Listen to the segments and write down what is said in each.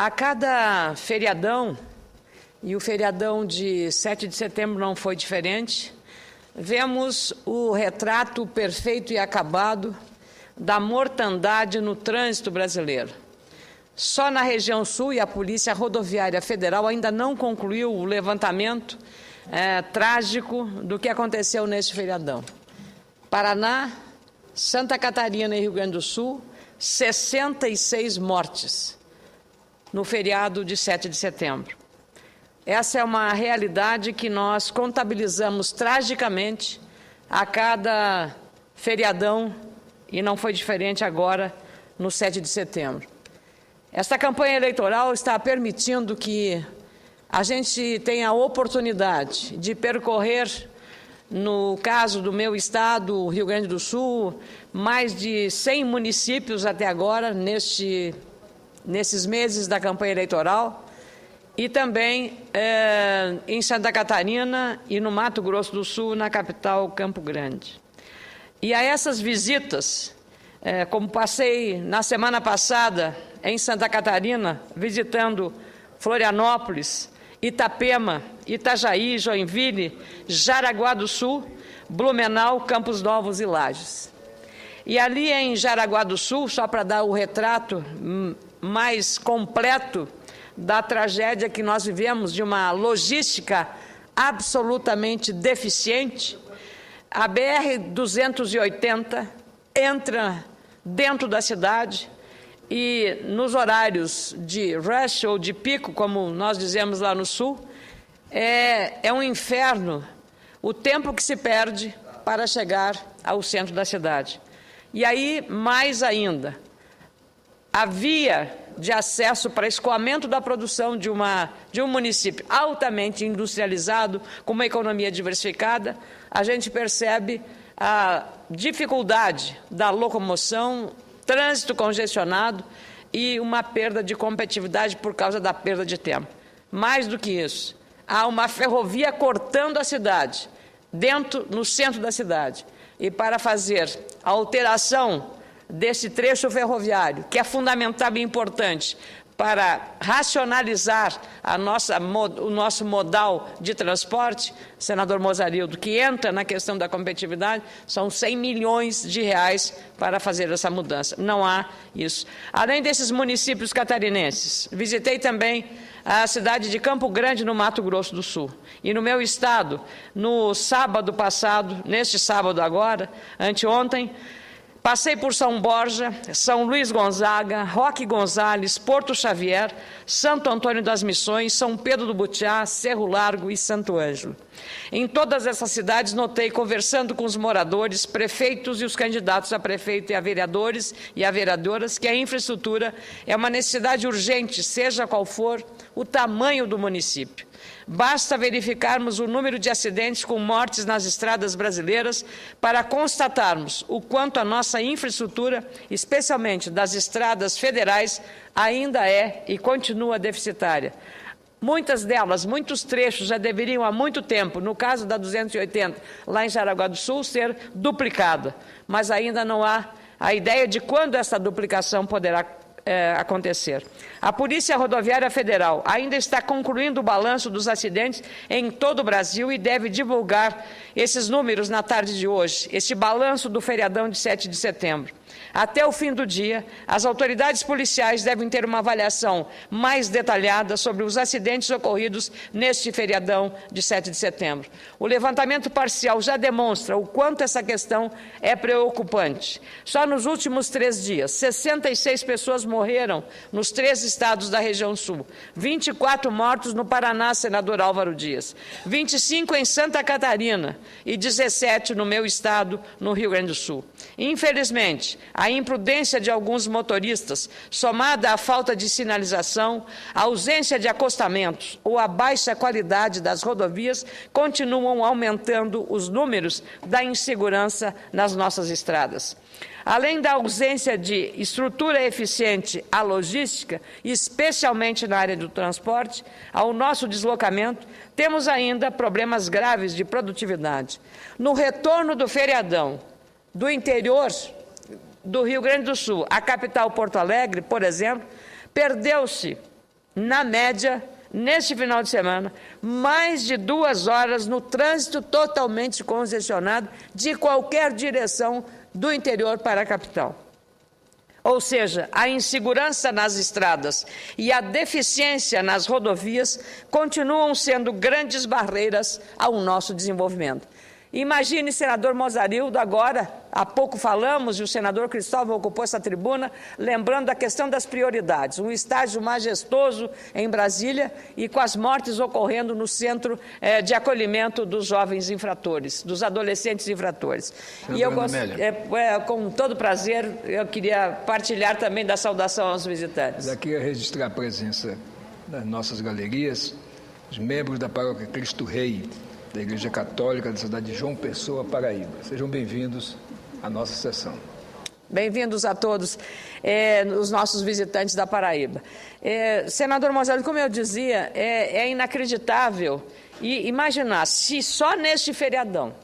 A cada feriadão, e o feriadão de 7 de setembro não foi diferente, vemos o retrato perfeito e acabado da mortandade no trânsito brasileiro. Só na região sul, e a Polícia Rodoviária Federal ainda não concluiu o levantamento trágico do que aconteceu neste feriadão. Paraná, Santa Catarina e Rio Grande do Sul, 66 mortes no feriado de 7 de setembro. Essa é uma realidade que nós contabilizamos tragicamente a cada feriadão, e não foi diferente agora no 7 de setembro. Esta campanha eleitoral está permitindo que a gente tenha a oportunidade de percorrer, no caso do meu estado, o Rio Grande do Sul, mais de 100 municípios até agora, nesses meses da campanha eleitoral, e também em Santa Catarina e no Mato Grosso do Sul, na capital Campo Grande. E a essas visitas, como passei na semana passada em Santa Catarina, visitando Florianópolis, Itapema, Itajaí, Joinville, Jaraguá do Sul, Blumenau, Campos Novos e Lages. E ali em Jaraguá do Sul, só para dar o retrato mais completo da tragédia que nós vivemos, de uma logística absolutamente deficiente, a BR-280 entra dentro da cidade e nos horários de rush ou de pico, como nós dizemos lá no sul, é um inferno o tempo que se perde para chegar ao centro da cidade. E aí, mais ainda, a via de acesso para escoamento da produção de um município altamente industrializado, com uma economia diversificada, a gente percebe a dificuldade da locomoção, trânsito congestionado e uma perda de competitividade por causa da perda de tempo. Mais do que isso, há uma ferrovia cortando a cidade, no centro da cidade. E para fazer a alteração desse trecho ferroviário, que é fundamental e importante para racionalizar o nosso modal de transporte, senador Mozarildo, que entra na questão da competitividade, são 100 milhões de reais para fazer essa mudança. Não há isso. Além desses municípios catarinenses, visitei também a cidade de Campo Grande, no Mato Grosso do Sul. E no meu estado, no sábado passado, neste sábado agora, anteontem, passei por São Borja, São Luís Gonzaga, Roque Gonzales, Porto Xavier, Santo Antônio das Missões, São Pedro do Butiá, Cerro Largo e Santo Ângelo. Em todas essas cidades, notei, conversando com os moradores, prefeitos e os candidatos a prefeito e a vereadores e a vereadoras, que a infraestrutura é uma necessidade urgente, seja qual for o tamanho do município. Basta verificarmos o número de acidentes com mortes nas estradas brasileiras para constatarmos o quanto a nossa infraestrutura, especialmente das estradas federais, ainda é e continua deficitária. Muitas delas, muitos trechos já deveriam há muito tempo, no caso da 280, lá em Jaraguá do Sul, ser duplicada, mas ainda não há a ideia de quando essa duplicação poderá acontecer. A Polícia Rodoviária Federal ainda está concluindo o balanço dos acidentes em todo o Brasil e deve divulgar esses números na tarde de hoje, este balanço do feriadão de 7 de setembro. Até o fim do dia, as autoridades policiais devem ter uma avaliação mais detalhada sobre os acidentes ocorridos neste feriadão de 7 de setembro. O levantamento parcial já demonstra o quanto essa questão é preocupante. Só nos últimos 3 dias, 66 pessoas morreram nos 3 estados da região sul, 24 mortos no Paraná, senador Álvaro Dias, 25 em Santa Catarina e 17 no meu estado, no Rio Grande do Sul. Infelizmente, a imprudência de alguns motoristas, somada à falta de sinalização, a ausência de acostamentos ou a baixa qualidade das rodovias, continuam aumentando os números da insegurança nas nossas estradas. Além da ausência de estrutura eficiente à logística, especialmente na área do transporte, ao nosso deslocamento, temos ainda problemas graves de produtividade. No retorno do feriadão do interior do Rio Grande do Sul, a capital Porto Alegre, por exemplo, perdeu-se na média, neste final de semana, mais de 2 horas no trânsito totalmente congestionado de qualquer direção do interior para a capital. Ou seja, a insegurança nas estradas e a deficiência nas rodovias continuam sendo grandes barreiras ao nosso desenvolvimento. Imagine, senador Mozarildo, agora, há pouco falamos, e o senador Cristóvão ocupou essa tribuna, lembrando da questão das prioridades. Um estágio majestoso em Brasília e com as mortes ocorrendo no centro de acolhimento dos jovens infratores, dos adolescentes infratores. E eu com todo prazer, eu queria partilhar também da saudação aos visitantes. Daqui a registrar a presença das nossas galerias, os membros da Paróquia Cristo Rei, da Igreja Católica da cidade de João Pessoa, Paraíba. Sejam bem-vindos à nossa sessão. Bem-vindos a todos os nossos visitantes da Paraíba. Senador Mozarildo, como eu dizia, é inacreditável imaginar se só neste feriadão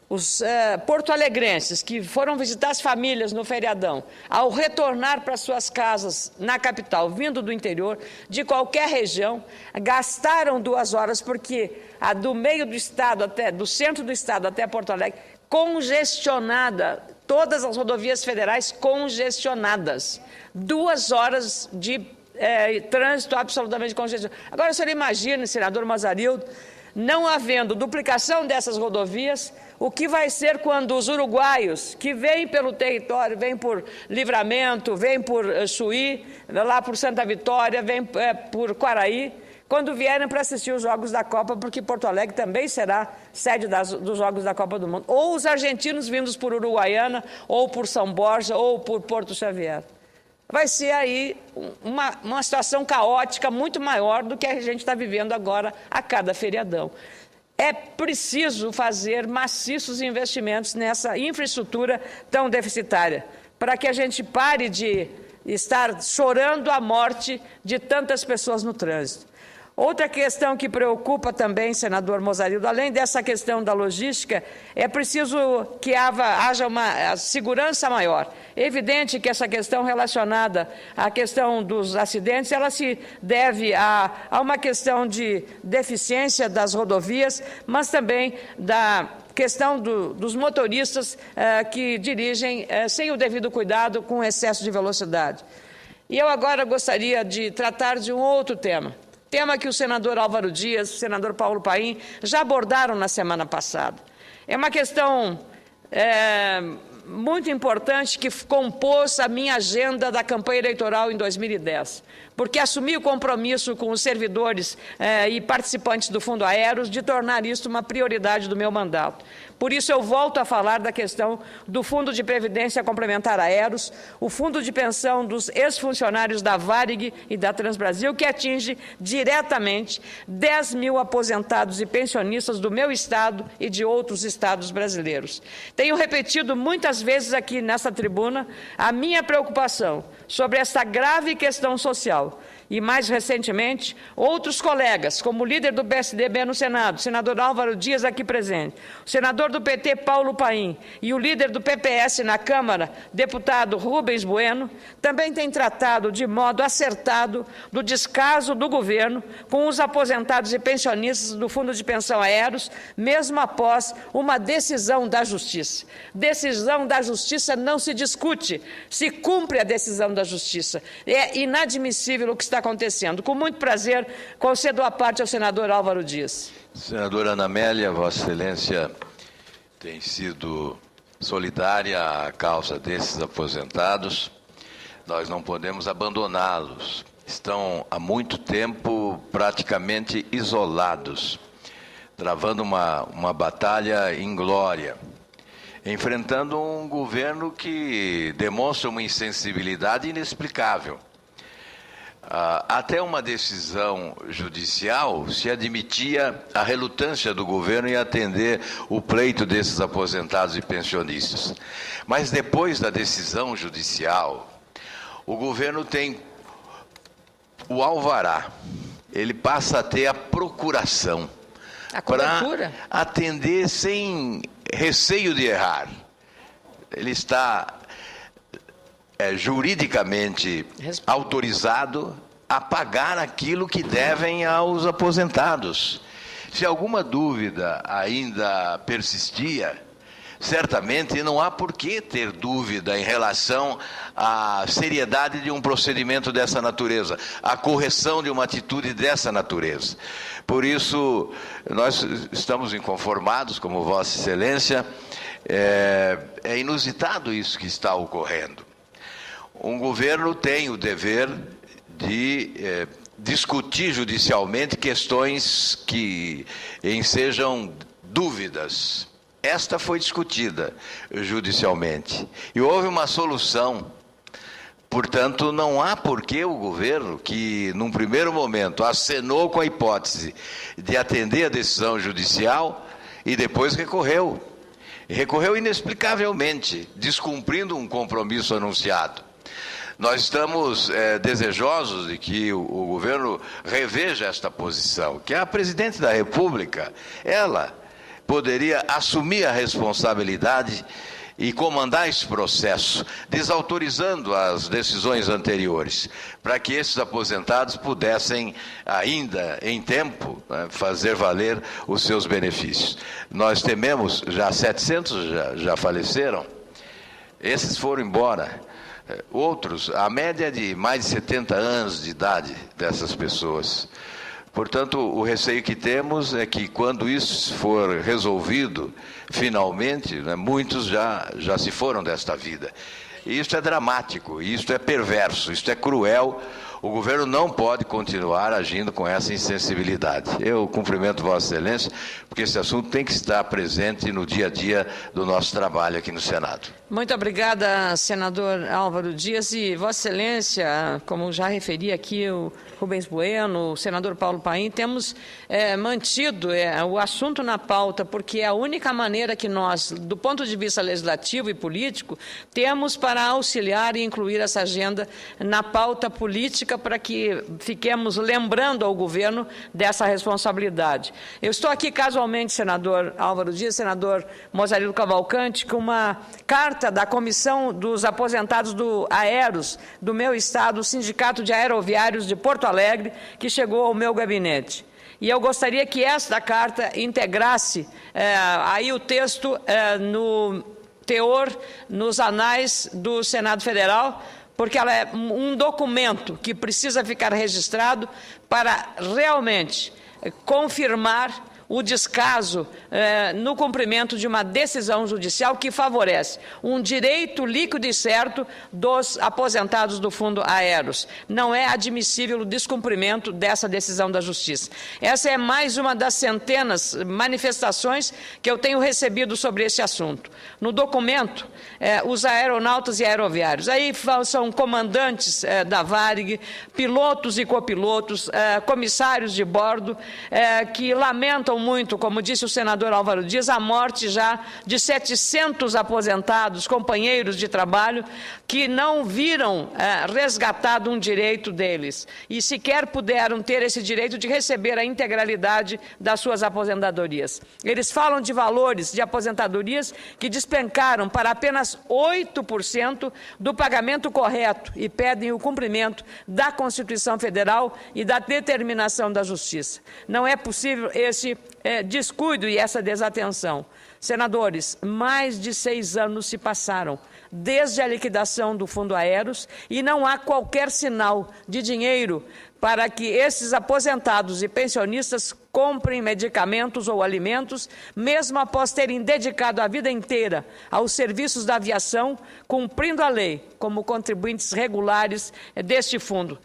os porto-alegrenses que foram visitar as famílias no feriadão, ao retornar para suas casas na capital, vindo do interior, de qualquer região, gastaram 2 horas, porque a do meio do estado, do centro do estado até Porto Alegre, congestionada, todas as rodovias federais congestionadas. 2 horas de trânsito absolutamente congestionado. Agora, o senhor imagina, senador Mozarildo, não havendo duplicação dessas rodovias, o que vai ser quando os uruguaios que vêm pelo território, vêm por Livramento, vêm por Chuí, lá por Santa Vitória, vêm por Quaraí, quando vierem para assistir os Jogos da Copa, porque Porto Alegre também será sede dos Jogos da Copa do Mundo. Ou os argentinos vindos por Uruguaiana, ou por São Borja, ou por Porto Xavier. Vai ser aí uma situação caótica muito maior do que a gente está vivendo agora a cada feriadão. É preciso fazer maciços investimentos nessa infraestrutura tão deficitária, para que a gente pare de estar chorando a morte de tantas pessoas no trânsito. Outra questão que preocupa também, senador Mozarildo, além dessa questão da logística, é preciso que haja uma segurança maior. É evidente que essa questão relacionada à questão dos acidentes, ela se deve a uma questão de deficiência das rodovias, mas também da questão dos motoristas que dirigem sem o devido cuidado, com excesso de velocidade. E eu agora gostaria de tratar de um outro tema que o senador Álvaro Dias, o senador Paulo Paim já abordaram na semana passada. É uma questão muito importante que compôs a minha agenda da campanha eleitoral em 2010, porque assumi o compromisso com os servidores e participantes do Fundo Aeros de tornar isso uma prioridade do meu mandato. Por isso, eu volto a falar da questão do Fundo de Previdência Complementar Aeros, o Fundo de Pensão dos ex-funcionários da Varig e da Transbrasil, que atinge diretamente 10 mil aposentados e pensionistas do meu estado e de outros estados brasileiros. Tenho repetido muitas vezes aqui nessa tribuna a minha preocupação sobre esta grave questão social. E, mais recentemente, outros colegas, como o líder do PSDB no Senado, o senador Álvaro Dias, aqui presente, o senador do PT, Paulo Paim, e o líder do PPS na Câmara, deputado Rubens Bueno, também têm tratado de modo acertado do descaso do governo com os aposentados e pensionistas do Fundo de Pensão Aeros, mesmo após uma decisão da Justiça. Decisão da Justiça não se discute, se cumpre a decisão da Justiça. É inadmissível o que está acontecendo. Com muito prazer, concedo a parte ao senador Álvaro Dias. Senadora Ana Amélia, Vossa Excelência tem sido solidária à causa desses aposentados. Nós não podemos abandoná-los. Estão há muito tempo praticamente isolados, travando uma batalha inglória, enfrentando um governo que demonstra uma insensibilidade inexplicável. Até uma decisão judicial se admitia a relutância do governo em atender o pleito desses aposentados e pensionistas. Mas depois da decisão judicial, o governo tem o alvará, ele passa a ter a procuração para atender sem receio de errar. Ele está juridicamente autorizado a pagar aquilo que devem aos aposentados. Se alguma dúvida ainda persistia, certamente não há por que ter dúvida em relação à seriedade de um procedimento dessa natureza, à correção de uma atitude dessa natureza. Por isso, nós estamos inconformados, como Vossa Excelência, é inusitado isso que está ocorrendo. Um governo tem o dever de discutir judicialmente questões que ensejam dúvidas. Esta foi discutida judicialmente e houve uma solução. Portanto, não há por que o governo, que num primeiro momento acenou com a hipótese de atender a decisão judicial e depois recorreu. Recorreu inexplicavelmente, descumprindo um compromisso anunciado. Nós estamos desejosos de que o governo reveja esta posição, que a presidente da República, ela poderia assumir a responsabilidade e comandar esse processo, desautorizando as decisões anteriores, para que esses aposentados pudessem, ainda em tempo, fazer valer os seus benefícios. Nós tememos, já 700 já faleceram, esses foram embora. Outros, a média é de mais de 70 anos de idade dessas pessoas. Portanto, o receio que temos é que, quando isso for resolvido, finalmente, muitos já se foram desta vida. E isso é dramático, isso é perverso, isso é cruel. O governo não pode continuar agindo com essa insensibilidade. Eu cumprimento Vossa Excelência, porque esse assunto tem que estar presente no dia a dia do nosso trabalho aqui no Senado. Muito obrigada, senador Álvaro Dias. E Vossa Excelência, como já referi aqui o Rubens Bueno, o senador Paulo Paim, temos mantido o assunto na pauta, porque é a única maneira que nós, do ponto de vista legislativo e político, temos para auxiliar e incluir essa agenda na pauta política, para que fiquemos lembrando ao governo dessa responsabilidade. Eu estou aqui casualmente, senador Álvaro Dias, senador Mozarino Cavalcante, com uma carta da Comissão dos Aposentados do Aeros, do meu estado, o Sindicato de Aeroviários de Porto Alegre, que chegou ao meu gabinete. E eu gostaria que esta carta integrasse aí o texto no teor, nos anais do Senado Federal, porque ela é um documento que precisa ficar registrado para realmente confirmar o descaso no cumprimento de uma decisão judicial que favorece um direito líquido e certo dos aposentados do Fundo Aeros. Não é admissível o descumprimento dessa decisão da Justiça. Essa é mais uma das centenas de manifestações que eu tenho recebido sobre esse assunto. No documento, os aeronautas e aeroviários, aí são comandantes da Varig, pilotos e copilotos, comissários de bordo, que lamentam muito, como disse o senador Álvaro Dias, a morte já de 700 aposentados, companheiros de trabalho, que não viram resgatado um direito deles e sequer puderam ter esse direito de receber a integralidade das suas aposentadorias. Eles falam de valores de aposentadorias que despencaram para apenas 8% do pagamento correto e pedem o cumprimento da Constituição Federal e da determinação da Justiça. Não é possível esse descuido e essa desatenção. Senadores, mais de 6 anos se passaram desde a liquidação do Fundo Aeros e não há qualquer sinal de dinheiro para que esses aposentados e pensionistas comprem medicamentos ou alimentos, mesmo após terem dedicado a vida inteira aos serviços da aviação, cumprindo a lei como contribuintes regulares deste fundo.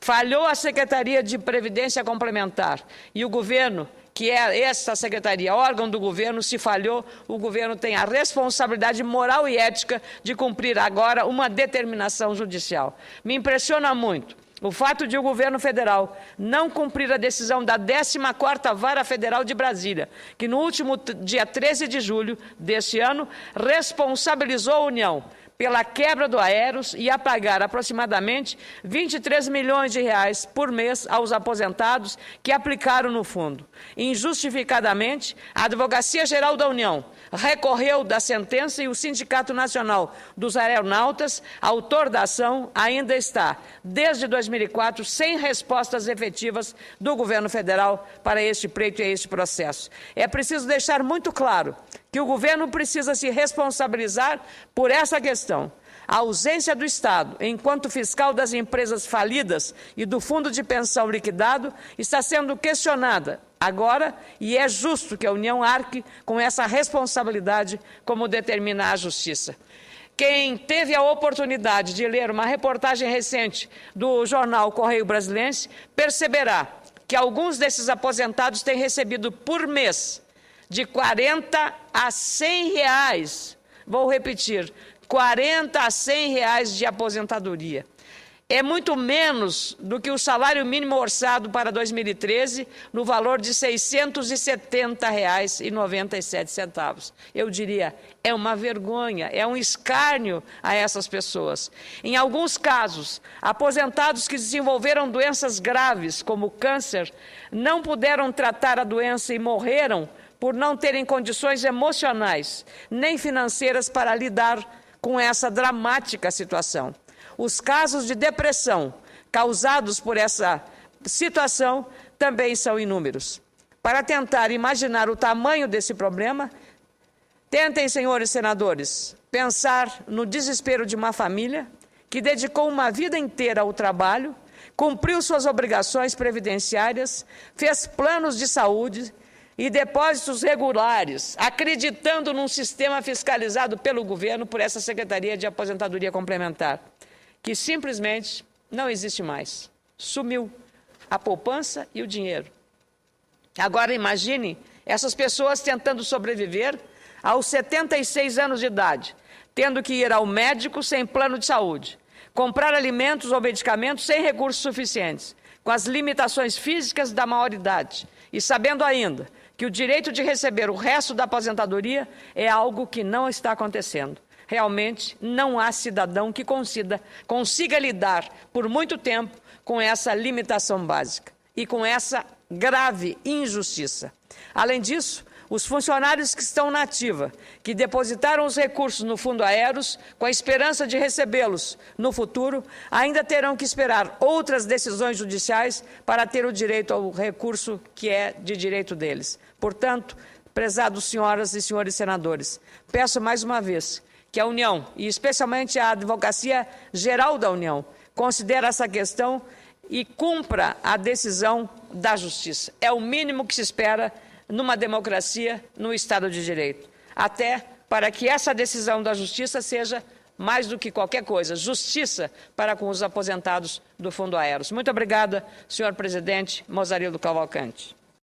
Falhou a Secretaria de Previdência Complementar e o governo, que é essa secretaria, órgão do governo, se falhou, o governo tem a responsabilidade moral e ética de cumprir agora uma determinação judicial. Me impressiona muito o fato de o governo federal não cumprir a decisão da 14ª Vara Federal de Brasília, que no último dia 13 de julho deste ano responsabilizou a União pela quebra do Aeros e a pagar aproximadamente 23 milhões de reais por mês aos aposentados que aplicaram no fundo. Injustificadamente, a Advocacia Geral da União recorreu da sentença e o Sindicato Nacional dos Aeronautas, autor da ação, ainda está, desde 2004, sem respostas efetivas do governo federal para este pleito e este processo. É preciso deixar muito claro que o governo precisa se responsabilizar por essa questão. A ausência do Estado, enquanto fiscal das empresas falidas e do fundo de pensão liquidado, está sendo questionada agora e é justo que a União arque com essa responsabilidade, como determina a Justiça. Quem teve a oportunidade de ler uma reportagem recente do jornal Correio Brasiliense perceberá que alguns desses aposentados têm recebido por mês de 40 a 100 reais, vou repetir, 40 a 100 reais de aposentadoria. É muito menos do que o salário mínimo orçado para 2013, no valor de R$ 670,97. Eu diria, é uma vergonha, é um escárnio a essas pessoas. Em alguns casos, aposentados que desenvolveram doenças graves, como câncer, não puderam tratar a doença e morreram por não terem condições emocionais nem financeiras para lidar com essa dramática situação. Os casos de depressão causados por essa situação também são inúmeros. Para tentar imaginar o tamanho desse problema, tentem, senhores senadores, pensar no desespero de uma família que dedicou uma vida inteira ao trabalho, cumpriu suas obrigações previdenciárias, fez planos de saúde e depósitos regulares, acreditando num sistema fiscalizado pelo governo por essa Secretaria de Aposentadoria Complementar, que simplesmente não existe mais. Sumiu a poupança e o dinheiro. Agora imagine essas pessoas tentando sobreviver aos 76 anos de idade, tendo que ir ao médico sem plano de saúde, comprar alimentos ou medicamentos sem recursos suficientes, com as limitações físicas da maioridade, e sabendo ainda que o direito de receber o resto da aposentadoria é algo que não está acontecendo. Realmente, não há cidadão que consiga lidar por muito tempo com essa limitação básica e com essa grave injustiça. Além disso, os funcionários que estão na ativa, que depositaram os recursos no Fundo Aeros, com a esperança de recebê-los no futuro, ainda terão que esperar outras decisões judiciais para ter o direito ao recurso que é de direito deles. Portanto, prezados senhoras e senhores senadores, peço mais uma vez que a União, e especialmente a Advocacia Geral da União, considere essa questão e cumpra a decisão da Justiça. É o mínimo que se espera numa democracia, no Estado de Direito. Até para que essa decisão da Justiça seja, mais do que qualquer coisa, justiça para com os aposentados do Fundo Aeros. Muito obrigada, senhor presidente Mozarildo Cavalcante.